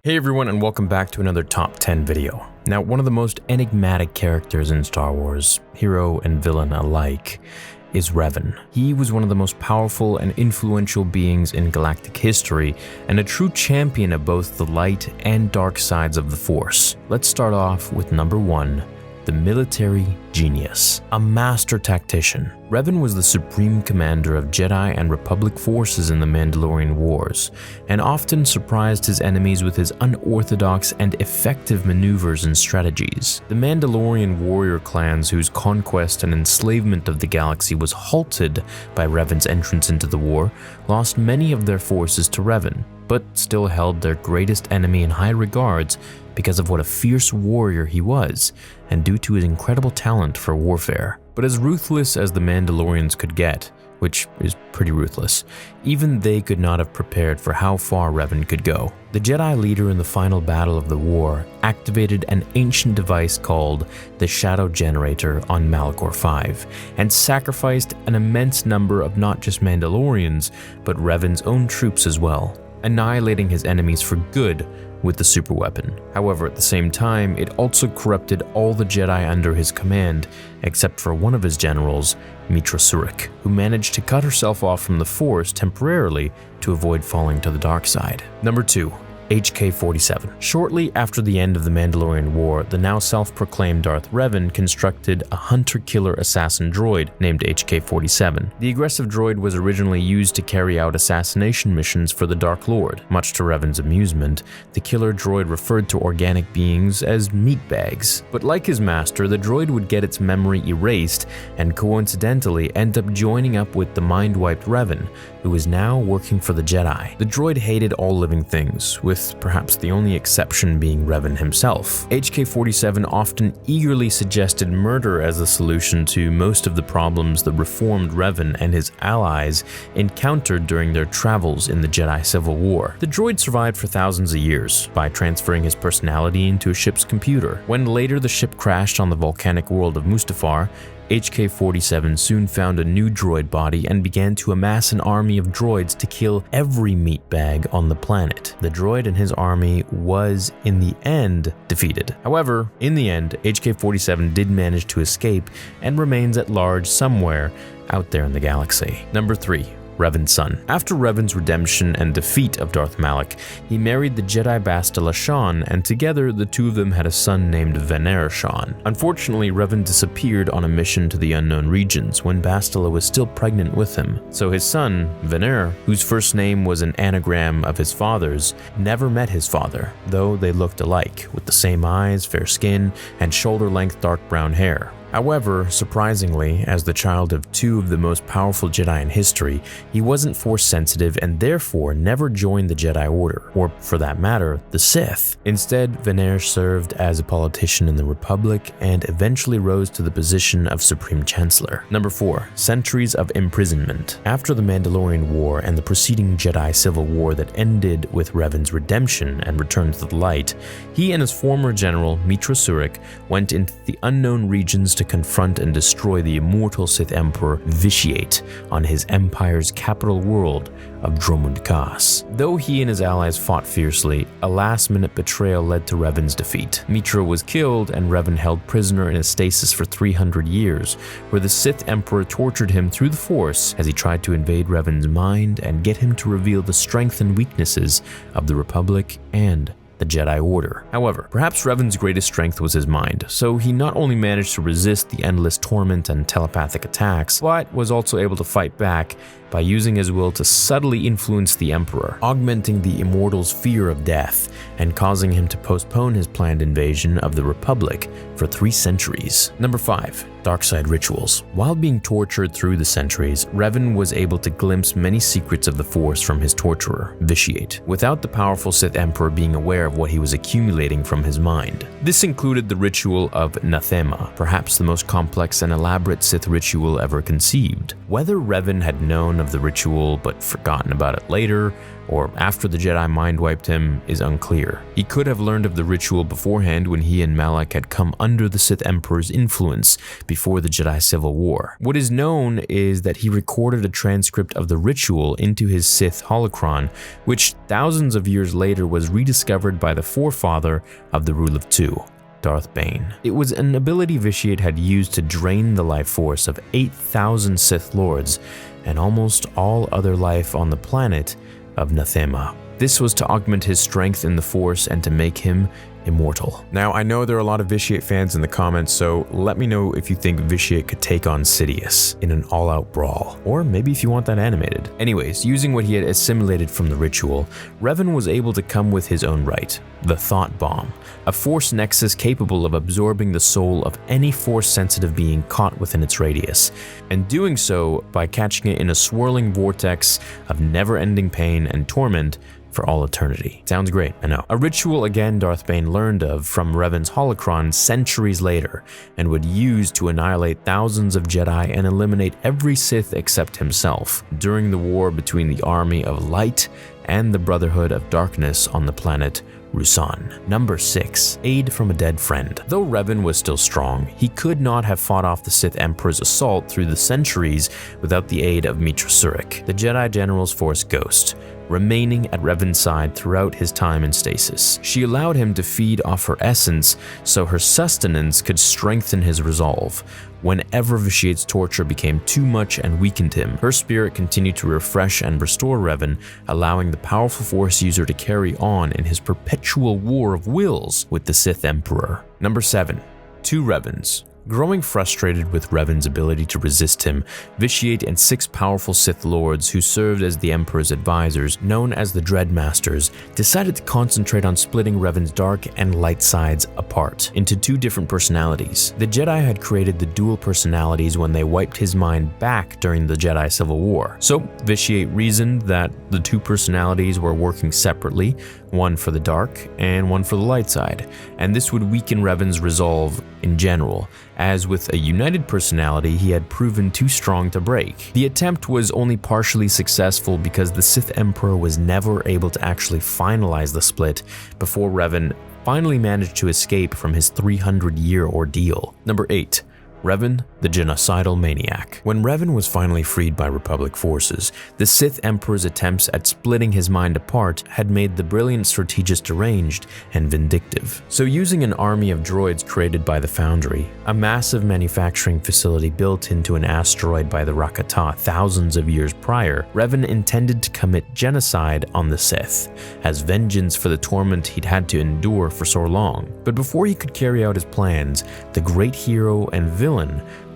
Hey everyone, and welcome back to another Top 10 video. Now, one of the most enigmatic characters in Star Wars, hero and villain alike, is Revan. He was one of the most powerful and influential beings in galactic history, and a true champion of both the light and dark sides of the Force. Let's start off with number 1, the military genius. A master tactician, Revan was the supreme commander of Jedi and Republic forces in the Mandalorian Wars, and often surprised his enemies with his unorthodox and effective maneuvers and strategies. The Mandalorian warrior clans, whose conquest and enslavement of the galaxy was halted by Revan's entrance into the war, lost many of their forces to Revan, but still held their greatest enemy in high regards because of what a fierce warrior he was, and due to his incredible talent for warfare. But as ruthless as the Mandalorians could get, which is pretty ruthless, even they could not have prepared for how far Revan could go. The Jedi leader in the final battle of the war activated an ancient device called the Shadow Generator on Malachor 5, and sacrificed an immense number of not just Mandalorians, but Revan's own troops as well, annihilating his enemies for good with the superweapon. However, at the same time, it also corrupted all the Jedi under his command, except for one of his generals, Meetra Surik, who managed to cut herself off from the Force temporarily to avoid falling to the dark side. Number 2. HK-47. Shortly after the end of the Mandalorian War, the now self-proclaimed Darth Revan constructed a hunter-killer assassin droid named HK-47. The aggressive droid was originally used to carry out assassination missions for the Dark Lord. Much to Revan's amusement, the killer droid referred to organic beings as meat bags. But like his master, the droid would get its memory erased and coincidentally end up joining up with the mind-wiped Revan, who is now working for the Jedi. The droid hated all living things, with perhaps the only exception being Revan himself. HK-47 often eagerly suggested murder as a solution to most of the problems the reformed Revan and his allies encountered during their travels in the Jedi Civil War. The droid survived for thousands of years by transferring his personality into a ship's computer. When later the ship crashed on the volcanic world of Mustafar, HK-47 soon found a new droid body and began to amass an army of droids to kill every meatbag on the planet. The droid and his army was, in the end, defeated. However, in the end, HK-47 did manage to escape and remains at large somewhere out there in the galaxy. Number 3. Revan Sun. After Revan's redemption and defeat of Darth Malak, he married the Jedi Bastila Shan, and together the two of them had a son named Vener Shan. Unfortunately, Revan disappeared on a mission to the unknown regions when Bastila was still pregnant with him. So his son, Vener, whose first name was an anagram of his father's, never met his father, though they looked alike, with the same eyes, fair skin, and shoulder-length dark brown hair. However, surprisingly, as the child of two of the most powerful Jedi in history, he wasn't Force-sensitive and therefore never joined the Jedi Order, or for that matter, the Sith. Instead, Vener served as a politician in the Republic and eventually rose to the position of Supreme Chancellor. Number 4. Centuries of imprisonment. After the Mandalorian War and the preceding Jedi Civil War that ended with Revan's redemption and return to the light, he and his former general, Meetra Surik, went into the unknown regions to confront and destroy the immortal Sith Emperor Vitiate on his empire's capital world of Dromund Kaas. Though he and his allies fought fiercely, a last-minute betrayal led to Revan's defeat. Meetra was killed and Revan held prisoner in a stasis for 300 years, where the Sith Emperor tortured him through the Force as he tried to invade Revan's mind and get him to reveal the strengths and weaknesses of the Republic and the Jedi Order. However, perhaps Revan's greatest strength was his mind, so he not only managed to resist the endless torment and telepathic attacks, but was also able to fight back by using his will to subtly influence the Emperor, augmenting the immortal's fear of death and causing him to postpone his planned invasion of the Republic for 3 centuries. Number 5. Darkside rituals. While being tortured through the centuries, Revan was able to glimpse many secrets of the Force from his torturer, Vitiate, without the powerful Sith Emperor being aware of what he was accumulating from his mind. This included the ritual of Nathema, perhaps the most complex and elaborate Sith ritual ever conceived. Whether Revan had known of the ritual but forgotten about it later, or after the Jedi mind-wiped him, is unclear. He could have learned of the ritual beforehand when he and Malak had come under the Sith Emperor's influence before the Jedi Civil War. What is known is that he recorded a transcript of the ritual into his Sith holocron, which thousands of years later was rediscovered by the forefather of the Rule of Two, Darth Bane. It was an ability Vitiate had used to drain the life force of 8,000 Sith Lords and almost all other life on the planet of Nathema. This was to augment his strength in the Force and to make him immortal. Now, I know there are a lot of Vitiate fans in the comments, so let me know if you think Vitiate could take on Sidious in an all-out brawl, or maybe if you want that animated. Anyways, using what he had assimilated from the ritual, Revan was able to come with his own right, the Thought Bomb, a Force nexus capable of absorbing the soul of any Force-sensitive being caught within its radius, and doing so by catching it in a swirling vortex of never-ending pain and torment for all eternity. Sounds great, I know. A ritual again Darth Bane learned of from Revan's holocron centuries later and would use to annihilate thousands of Jedi and eliminate every Sith except himself during the war between the Army of Light and the Brotherhood of Darkness on the planet Rusan. Number 6. Aid from a dead friend. Though Revan was still strong, he could not have fought off the Sith Emperor's assault through the centuries without the aid of Mitra Surik, the Jedi General's Force ghost, remaining at Revan's side throughout his time in stasis. She allowed him to feed off her essence so her sustenance could strengthen his resolve. Whenever Vitiate's torture became too much and weakened him, her spirit continued to refresh and restore Revan, allowing the powerful Force user to carry on in his perpetual war of wills with the Sith Emperor. Number 7. Two Revans. Growing frustrated with Revan's ability to resist him, Vitiate and 6 powerful Sith Lords who served as the Emperor's advisors, known as the Dreadmasters, decided to concentrate on splitting Revan's dark and light sides apart into 2 different personalities. The Jedi had created the dual personalities when they wiped his mind back during the Jedi Civil War. So Vitiate reasoned that the 2 personalities were working separately, one for the dark and one for the light side, and this would weaken Revan's resolve in general, as with a united personality he had proven too strong to break. The attempt was only partially successful because the Sith Emperor was never able to actually finalize the split before Revan finally managed to escape from his 300-year ordeal. Number 8. Revan, the genocidal maniac. When Revan was finally freed by Republic forces, the Sith Emperor's attempts at splitting his mind apart had made the brilliant strategist deranged and vindictive. So using an army of droids created by the Foundry, a massive manufacturing facility built into an asteroid by the Rakata thousands of years prior, Revan intended to commit genocide on the Sith, as vengeance for the torment he'd had to endure for so long. But before he could carry out his plans, the great hero and villain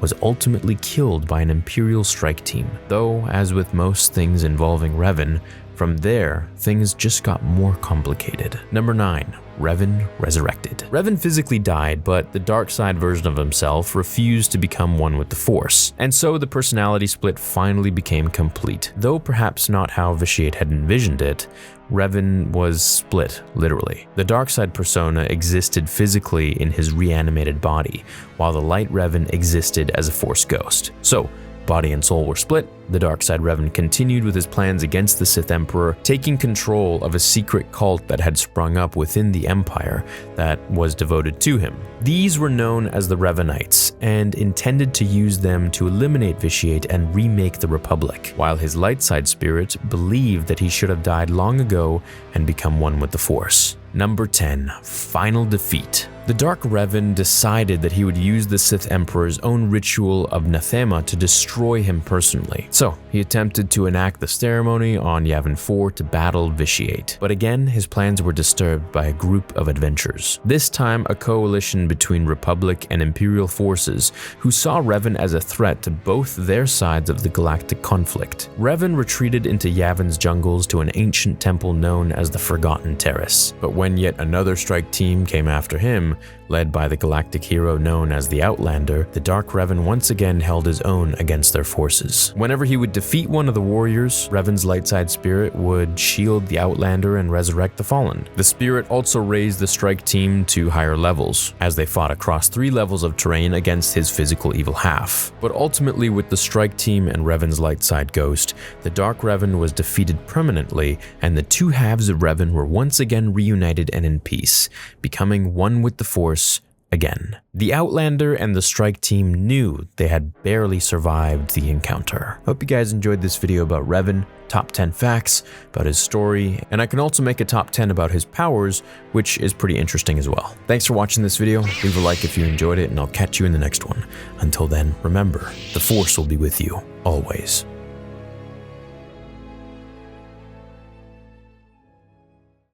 was ultimately killed by an Imperial strike team. Though, as with most things involving Revan, from there, things just got more complicated. Number 9. Revan Resurrected. Revan physically died, but the dark side version of himself refused to become one with the Force, and so the personality split finally became complete. Though perhaps not how Vitiate had envisioned it, Revan was split, literally. The dark side persona existed physically in his reanimated body, while the light Revan existed as a Force ghost. So, body and soul were split. The dark side Revan continued with his plans against the Sith Emperor, taking control of a secret cult that had sprung up within the Empire that was devoted to him. These were known as the Revanites, and intended to use them to eliminate Vitiate and remake the Republic, while his light side spirit believed that he should have died long ago and become one with the Force. Number 10. Final Defeat. The Dark Revan decided that he would use the Sith Emperor's own ritual of Nathema to destroy him personally. So, he attempted to enact the ceremony on Yavin 4 to battle Vitiate. But again, his plans were disturbed by a group of adventurers. This time, a coalition between Republic and Imperial forces who saw Revan as a threat to both their sides of the galactic conflict. Revan retreated into Yavin's jungles to an ancient temple known as the Forgotten Terrace. But when yet another strike team came after him, led by the galactic hero known as the Outlander, the Dark Revan once again held his own against their forces. Whenever he would defeat one of the warriors, Revan's light side spirit would shield the Outlander and resurrect the fallen. The spirit also raised the strike team to higher levels, as they fought across 3 levels of terrain against his physical evil half. But ultimately, with the strike team and Revan's light side ghost, the Dark Revan was defeated permanently, and the 2 halves of Revan were once again reunited and in peace, becoming one with the Force again. The Outlander and the strike team knew they had barely survived the encounter. Hope you guys enjoyed this video about Revan, top 10 facts about his story, and I can also make a top 10 about his powers, which is pretty interesting as well. Thanks for watching this video. Leave a like if you enjoyed it, and I'll catch you in the next one. Until then, remember, the Force will be with you always.